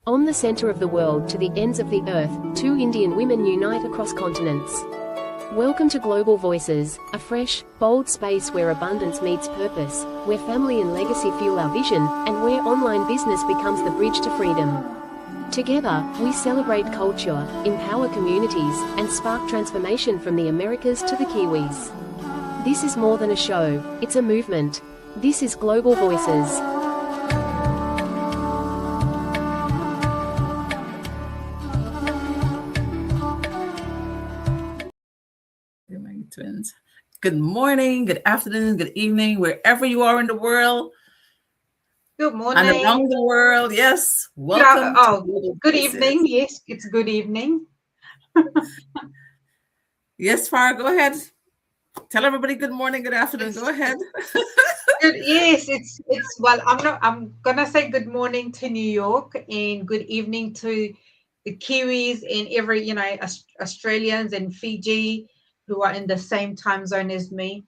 On the center of the world to the ends of the earth, two Indian women unite across continents. Welcome to Global Voices, a fresh, bold space where abundance meets purpose, where family and legacy fuel our vision, and where online business becomes the bridge to freedom. Together, we celebrate culture, empower communities, and spark transformation from the Americas to the Kiwis. This is more than a show, it's a movement. This is Global Voices. Twins. Good morning, good afternoon, good evening, wherever you are in the world. Good morning. And around the world, yes. Welcome. Good evening. Yes, it's good evening. Yes, Farah, go ahead. Tell everybody good morning, good afternoon. Go ahead. Yes, I'm gonna say good morning to New York and good evening to the Kiwis and every, Australians and Fiji who are in the same time zone as me.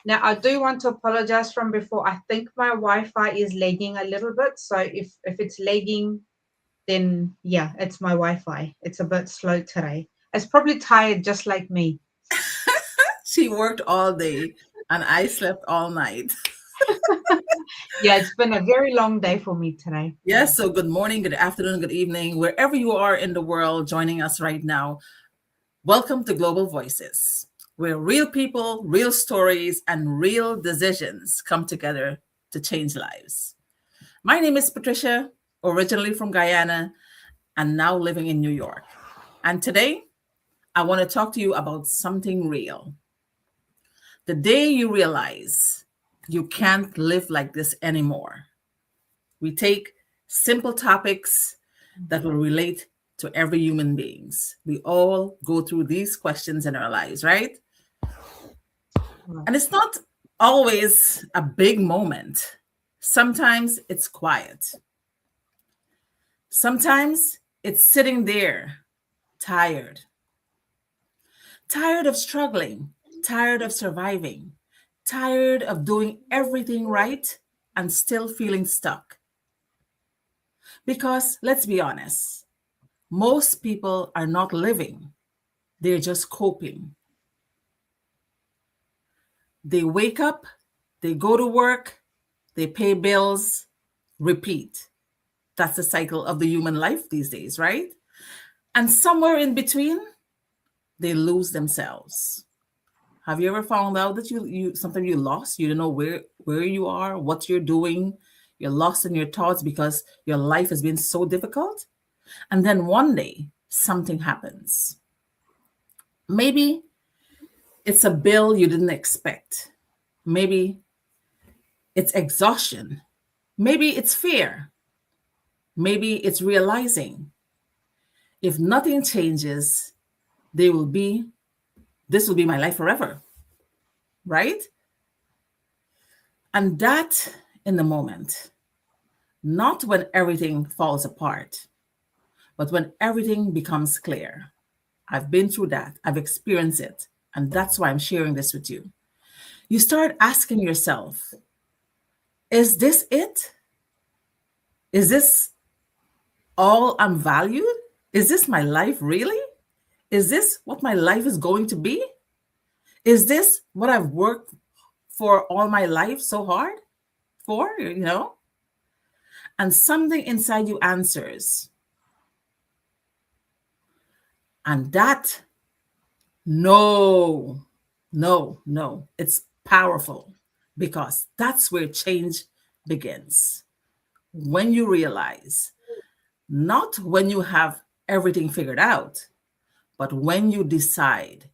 Now, I do want to apologize from before. I think my Wi-Fi is lagging a little bit. So if it's lagging, then yeah, it's my Wi-Fi. It's a bit slow today. It's probably tired just like me. She worked all day and I slept all night. Yeah, it's been a very long day for me today. Yes, so good morning, good afternoon, good evening, wherever you are in the world joining us right now. Welcome to Global Voices, where real people, real stories, and real decisions come together to change lives. My name is Patricia, originally from Guyana, and now living in New York. And today, I want to talk to you about something real. The day you realize you can't live like this anymore. We take simple topics that will relate to every human beings. We all go through these questions in our lives, right? And it's not always a big moment. Sometimes it's quiet. Sometimes it's sitting there, tired. Tired of struggling, tired of surviving, tired of doing everything right and still feeling stuck. Because let's be honest, most people are not living, they're just coping. They wake up, they go to work, they pay bills, repeat. That's the cycle of the human life these days, right? And somewhere in between, they lose themselves. Have you ever found out that you something you lost? You don't know where you are, what you're doing. You're lost in your thoughts because your life has been so difficult. And then one day, something happens. Maybe it's a bill you didn't expect. Maybe it's exhaustion. Maybe it's fear. Maybe it's realizing if nothing changes, this will be my life forever. Right? And that in the moment, not when everything falls apart, but when everything becomes clear. I've been through that. I've experienced it. And that's why I'm sharing this with you. You start asking yourself, is this it? Is this all I'm valued? Is this my life really? Is this what my life is going to be? Is this what I've worked for all my life so hard for, And something inside you answers. And that, no, it's powerful because that's where change begins. When you realize, not when you have everything figured out, but when you decide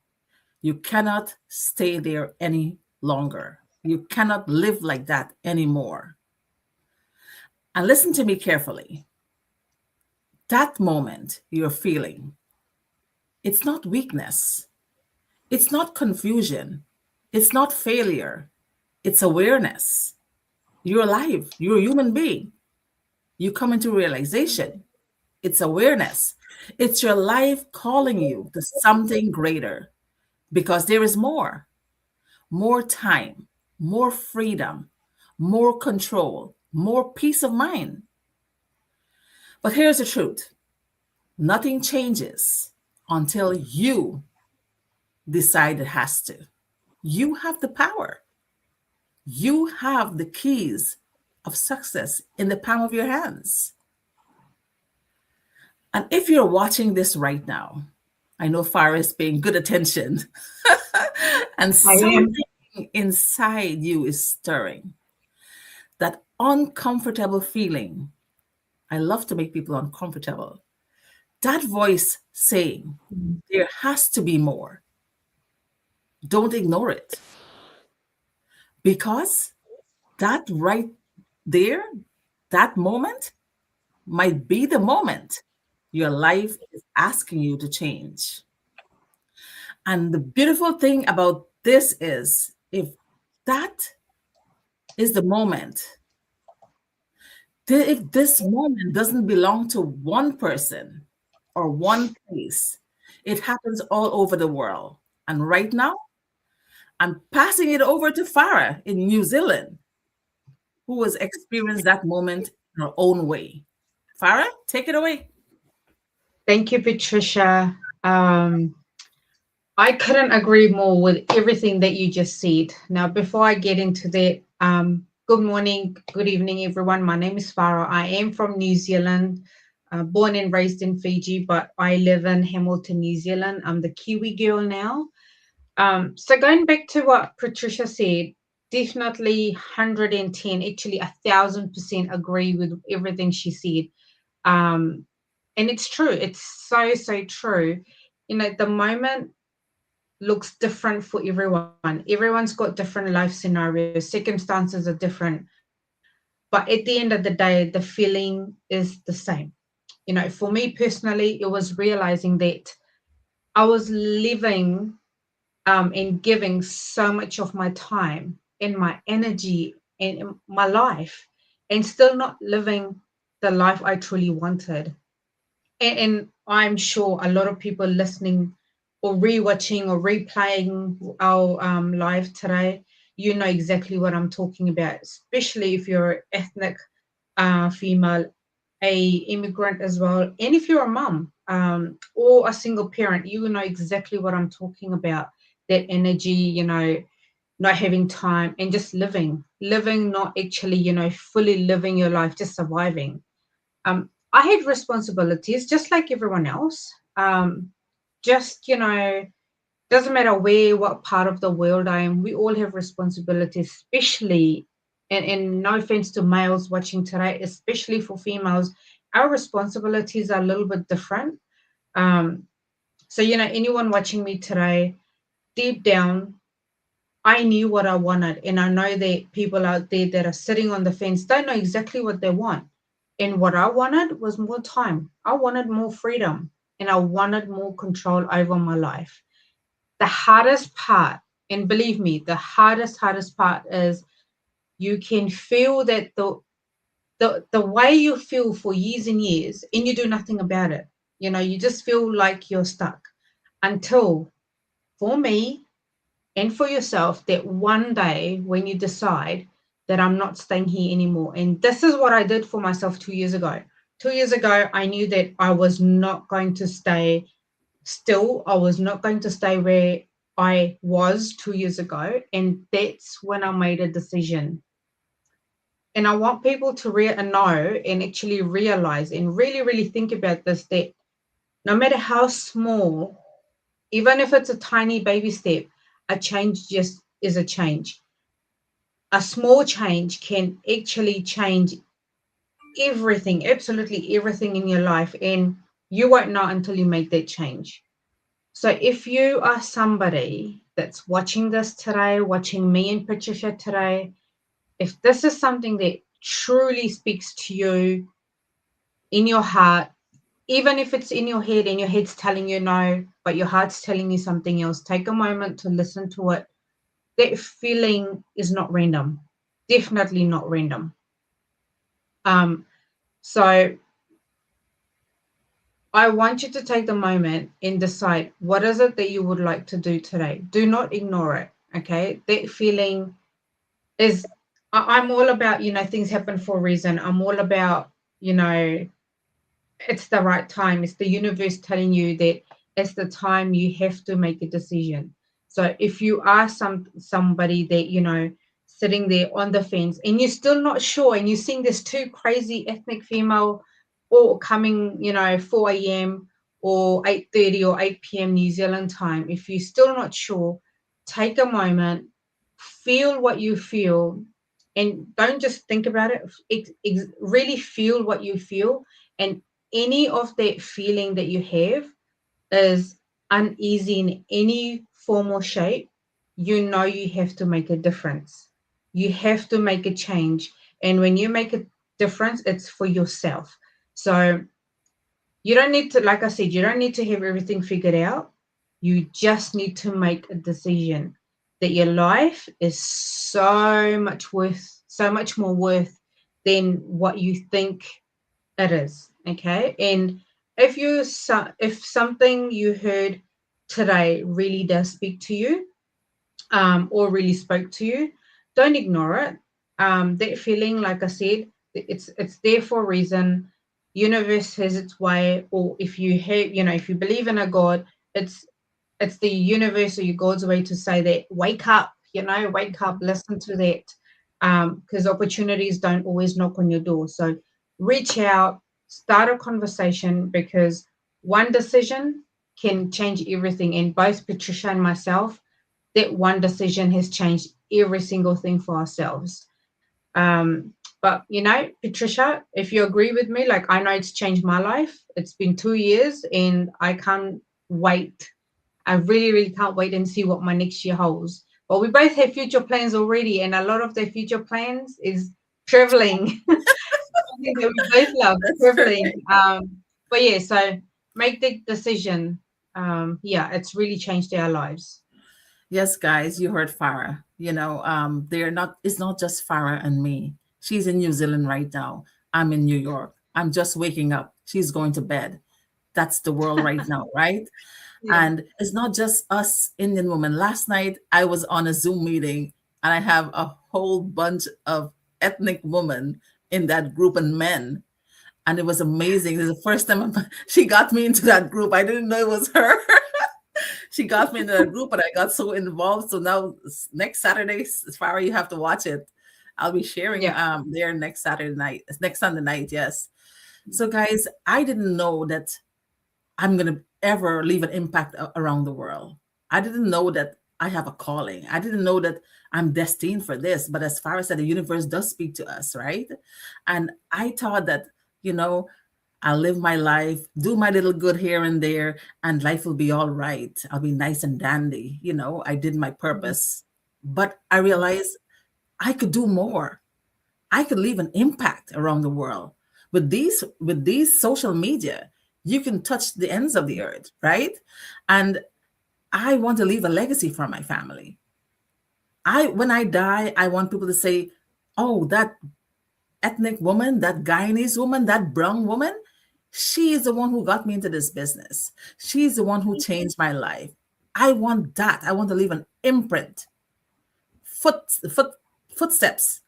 you cannot stay there any longer. You cannot live like that anymore. And listen to me carefully. That moment you're feeling, it's not weakness. It's not confusion. It's not failure. It's awareness. You're alive. You're a human being. You come into realization. It's awareness. It's your life calling you to something greater because there is more time, more freedom, more control, more peace of mind. But here's the truth: nothing changes until you decide it has to. You have the power, you have the keys of success in the palm of your hands. And if you're watching this right now, I know Farah is paying good attention, and I am. something inside you is stirring. That uncomfortable feeling. I love to make people uncomfortable. That voice saying, there has to be more. Don't ignore it. Because that right there, that moment might be the moment your life is asking you to change. And the beautiful thing about this is, if that is the moment, if this moment doesn't belong to one person or one place, it happens all over the world. And right now, I'm passing it over to Farah in New Zealand, who has experienced that moment in her own way. Farah, take it away. Thank you, Patricia. I couldn't agree more with everything that you just said. Now, before I get into that, good morning, good evening, everyone. My name is Farah. I am from New Zealand, born and raised in Fiji, but I live in Hamilton, New Zealand. I'm the Kiwi girl now. So going back to what Patricia said, definitely 110, actually 1,000% agree with everything she said. And it's true. It's so, so true. You know, the moment looks different for everyone. Everyone's got different life scenarios, circumstances are different. But at the end of the day, the feeling is the same. You know, for me personally, it was realizing that I was living and giving so much of my time and my energy and my life and still not living the life I truly wanted. And I'm sure a lot of people listening or rewatching or replaying our live today, you know exactly what I'm talking about, especially if you're ethnic female, a immigrant as well, and if you're a mum or a single parent, you know exactly what I'm talking about. That energy, you know, not having time and just living, not actually, you know, fully living your life, just surviving. I had responsibilities just like everyone else. Just, you know, doesn't matter where, what part of the world I am, we all have responsibilities, especially, and no offense to males watching today, especially for females, our responsibilities are a little bit different. Um, so, you know, anyone watching me today, deep down, I knew what I wanted. And I know that people out there that are sitting on the fence don't know exactly what they want. And what I wanted was more time. I wanted more freedom and I wanted more control over my life. The hardest part, and believe me, the hardest part is you can feel that the way you feel for years and years and you do nothing about it. You know, you just feel like you're stuck until, for me and for yourself, that one day when you decide that I'm not staying here anymore. And this is what I did for myself 2 years ago. 2 years ago, I knew that I was not going to stay still. I was not going to stay where I was 2 years ago. And that's when I made a decision. And I want people to know and actually realize and really, really think about this, that no matter how small, even if it's a tiny baby step, a change just is a change. A small change can actually change everything, absolutely everything in your life. And you won't know until you make that change. So if you are somebody that's watching this today, watching me and Patricia today, if this is something that truly speaks to you in your heart, even if it's in your head and your head's telling you no, but your heart's telling you something else, take a moment to listen to it. That feeling is not random, definitely not random. So I want you to take the moment and decide what is it that you would like to do today. Do not ignore it. Okay. That feeling is, I'm all about, you know, things happen for a reason. I'm all about, you know, it's the right time. It's the universe telling you that it's the time you have to make a decision. So if you are somebody that, sitting there on the fence and you're still not sure, and you're seeing this two crazy ethnic female all coming, 4 a.m. or 8:30 or 8 p.m. New Zealand time, if you're still not sure, take a moment, feel what you feel, and don't just think about it. Really feel what you feel, and any of that feeling that you have is uneasy in any form or shape, you have to make a difference. You have to make a change. And when you make a difference, it's for yourself. So you don't need to, like I said, you don't need to have everything figured out. You just need to make a decision that your life is so much more worth than what you think it is. Okay. And if something you heard today really does speak to you, or really spoke to you, don't ignore it. That feeling, like I said, it's there for a reason. Universe has its way, or if you have, if you believe in a God, it's it's the universe or your God's way to say that wake up, wake up, listen to that, because opportunities don't always knock on your door. So reach out, start a conversation, because one decision can change everything. And both Patricia and myself, that one decision has changed every single thing for ourselves. But Patricia, if you agree with me, like, I know it's changed my life. It's been 2 years and I can't wait. I really, really can't wait and see what my next year holds. But we both have future plans already, and a lot of the future plans is traveling. Something that we both love, That's traveling. right. But yeah, so make the decision. Yeah, it's really changed our lives. Yes, guys, you heard Farah. They're not, it's not just Farah and me. She's in New Zealand right now. I'm in New York. I'm just waking up. She's going to bed. That's the world right now, right? Yeah. And it's not just us Indian women. Last night I was on a Zoom meeting and I have a whole bunch of ethnic women in that group and men. And it was amazing. This is the first time she got me into that group. I didn't know it was her. She got me into that group, and I got so involved. So now next Saturday, Farah, you have to watch it. I'll be sharing Yeah. there next Saturday night, next Sunday night. Yes. So guys, I didn't know that I'm going to ever leave an impact around the world. I didn't know that I have a calling. I didn't know that I'm destined for this. But as far as that, the universe does speak to us, right? And I thought that, you know, I'll live my life, do my little good here and there, and life will be all right. I'll be nice and dandy. I did my purpose. But I realized I could do more. I could leave an impact around the world. With these social media, you can touch the ends of the earth, right? And I want to leave a legacy for my family. When I die, I want people to say, "Oh, that ethnic woman, that Guyanese woman, that brown woman, she is the one who got me into this business. She's the one who changed my life." I want that. I want to leave an imprint, foot, foot, footsteps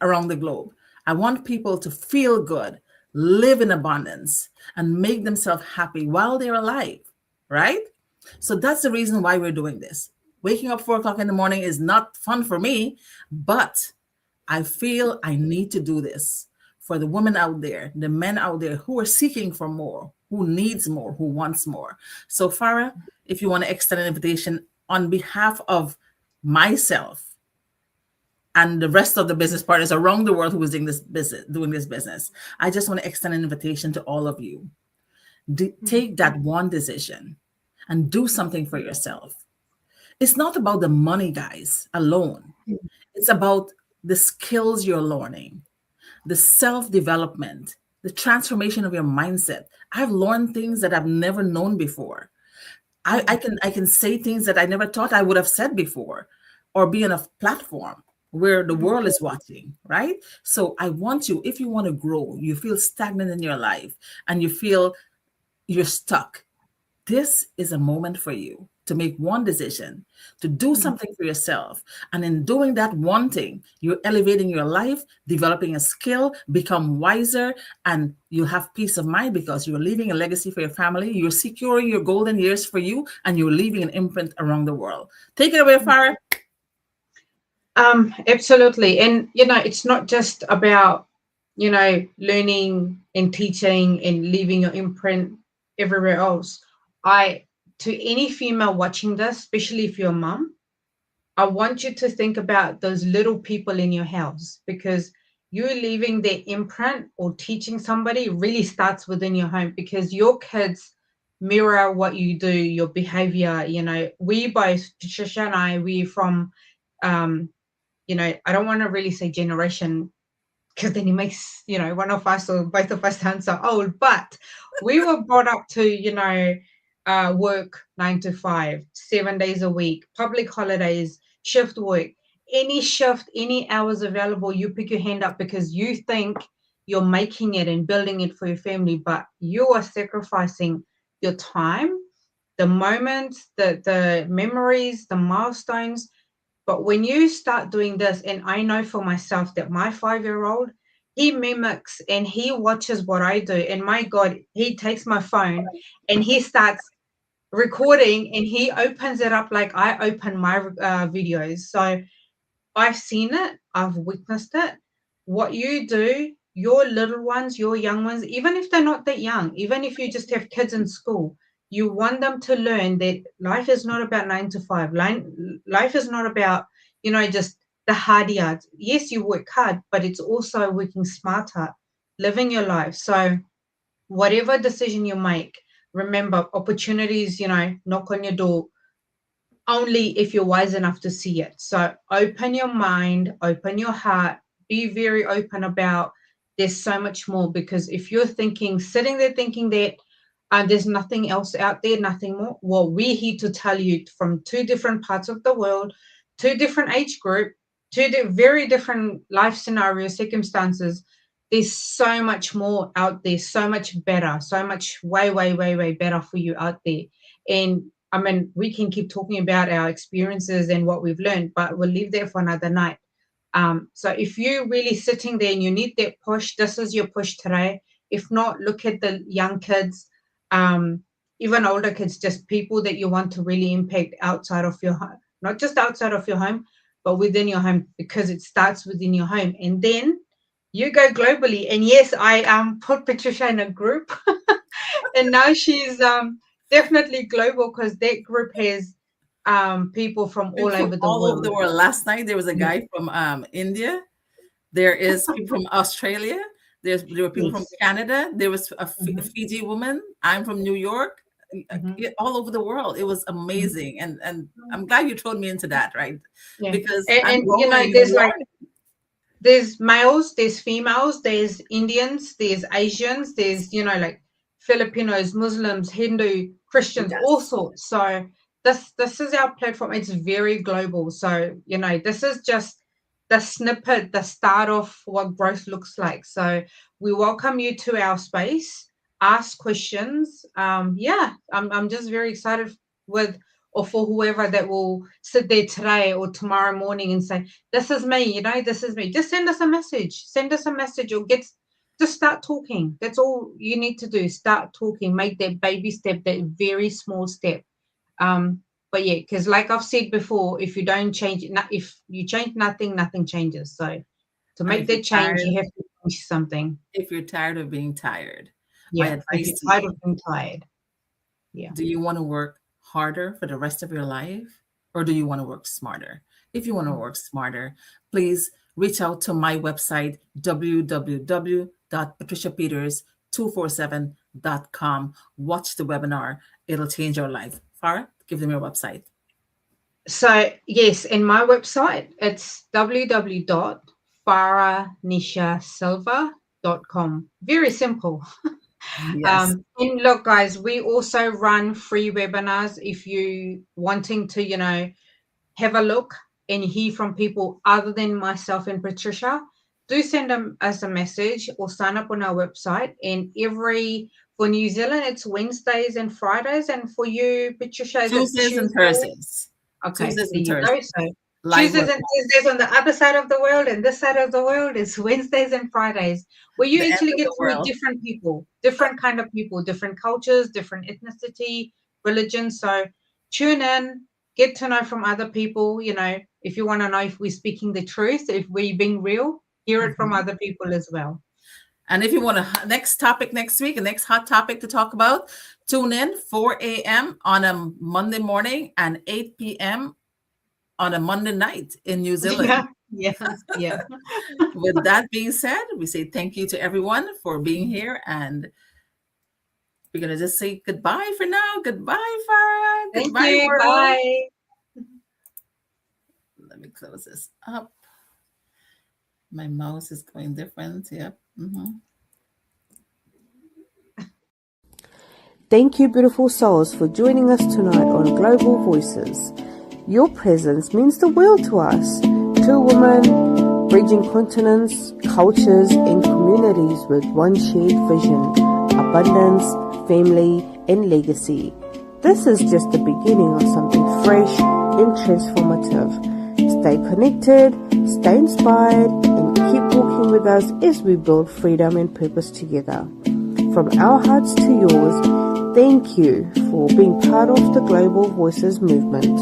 around the globe. I want people to feel good, live in abundance, and make themselves happy while they're alive, right? So that's the reason why we're doing this. Waking up 4 o'clock in the morning is not fun for me, but I feel I need to do this for the women out there, the men out there who are seeking for more, who needs more, who wants more. So Farah, if you want to extend an invitation on behalf of myself and the rest of the business partners around the world who is doing this business, I just want to extend an invitation to all of you. Take that one decision and do something for yourself. It's not about the money, guys, alone. It's about the skills you're learning, the self development, the transformation of your mindset. I've learned things that I've never known before. I can say things that I never thought I would have said before, or be on a platform where the world is watching, right? So I want you, if you want to grow, you feel stagnant in your life and you feel you're stuck, this is a moment for you to make one decision, to do something for yourself. And in doing that one thing, you're elevating your life, developing a skill, become wiser, and you have peace of mind because you're leaving a legacy for your family. You're securing your golden years for you, and you're leaving an imprint around the world. Take it away, Farah. Absolutely. And, it's not just about, learning and teaching and leaving your imprint everywhere else. To any female watching this, especially if you're a mom, I want you to think about those little people in your house, because you leaving their imprint or teaching somebody really starts within your home, because your kids mirror what you do, your behavior. We both, Patricia and I, we from, I don't want to really say generation, because then it makes, one of us or both of us sound so old, but we were brought up to, work 9 to 5, 7 days a week, public holidays, shift work, any shift, any hours available, you pick your hand up because you think you're making it and building it for your family, but you are sacrificing your time, the moments, the memories, the milestones. But when you start doing this, and I know for myself that my 5-year-old, he mimics and he watches what I do. And my God, he takes my phone and he starts recording and he opens it up like I open my videos. So I've seen it, I've witnessed it. What you do, your little ones, your young ones, even if they're not that young, even if you just have kids in school, you want them to learn that life is not about 9 to 5. Life is not about, just the hard yards. Yes, you work hard, but it's also working smarter, living your life. So whatever decision you make, remember, opportunities, knock on your door only if you're wise enough to see it. So open your mind, open your heart, be very open about there's so much more, because if you're sitting there thinking that there's nothing else out there, nothing more, well, we're here to tell you from 2 different parts of the world, 2 different age group, 2 very different life scenarios, circumstances. There's so much more out there, so much better, so much way, way, way, way better for you out there. And I mean, we can keep talking about our experiences and what we've learned, but we'll leave that for another night. So if you're really sitting there and you need that push, this is your push today. If not, look at the young kids, even older kids, just people that you want to really impact outside of your home, not just outside of your home, but within your home, because it starts within your home. And then you go globally. And yes, I put Patricia in a group and now she's definitely global, because that group has people from all over the all world. over the world. Last night there was a guy from India. There is people from Australia. There were people from Canada. There was a Fiji woman. I'm from New York. All over the world. It was amazing, and I'm glad you thrown me into that, right? Yeah. Because and there's males, there's females, there's Indians, there's Asians, there's like Filipinos, Muslims, Hindu, Christians, all sorts. So this is our platform. It's very global. So this is just the snippet, the start of what growth looks like. So we welcome you to our space. Ask questions. I'm just very excited for whoever that will sit there today or tomorrow morning and say, this is me, this is me. Just send us a message. Or just start talking. That's all you need to do. Start talking. Make that baby step, that very small step. But yeah, because like I've said before, if you don't change it, if you change nothing, nothing changes. So to make that change, you have to change something. If you're tired of being tired, my advice to you, of being tired. Yeah. Do you want to work harder for the rest of your life, or do you want to work smarter? If you want to work smarter, please reach out to my website, www.patriciapeters247.com. Watch the webinar. It'll change your life. Farah, give them your website. So yes, in my website, it's www.farahnishasilva.com. Very simple. Yes. And look, guys, we also run free webinars. If you wanting to, have a look and hear from people other than myself and Patricia, do send them us a message or sign up on our website. And For New Zealand, it's Wednesdays and Fridays, and for you, Patricia, is it Tuesdays and Tuesday? Thursdays. Okay, Tuesdays there and you go. Thursdays. So Live Tuesdays work. and Thursdays on the other side of the world, and this side of the world is Wednesdays and Fridays, where you The end actually of get the to meet world. different people, different kind of people, different cultures, different ethnicity, religion. So tune in, get to know from other people. You know, if you want to know if we're speaking the truth, if we're being real, hear it from other people as well. And if you want a next topic next week, a next hot topic to talk about, tune in 4 a.m. on a Monday morning and 8 p.m. on a Monday night in New Zealand. Yeah, yeah. With that being said, we say thank you to everyone for being here, and we're going to just say goodbye for now. Goodbye, Farah. Thank Goodbye, you. world. Bye. Let me close this up. My mouse is going different. Yep. Thank you, beautiful souls, for joining us tonight on Global Voices. Your presence means the world to us. Two women bridging continents, cultures, and communities with one shared vision: abundance, family, and legacy. This is just the beginning of something fresh and transformative. Stay connected, stay inspired, and keep walking with us as we build freedom and purpose together. From our hearts to yours, thank you for being part of the Global Voices movement.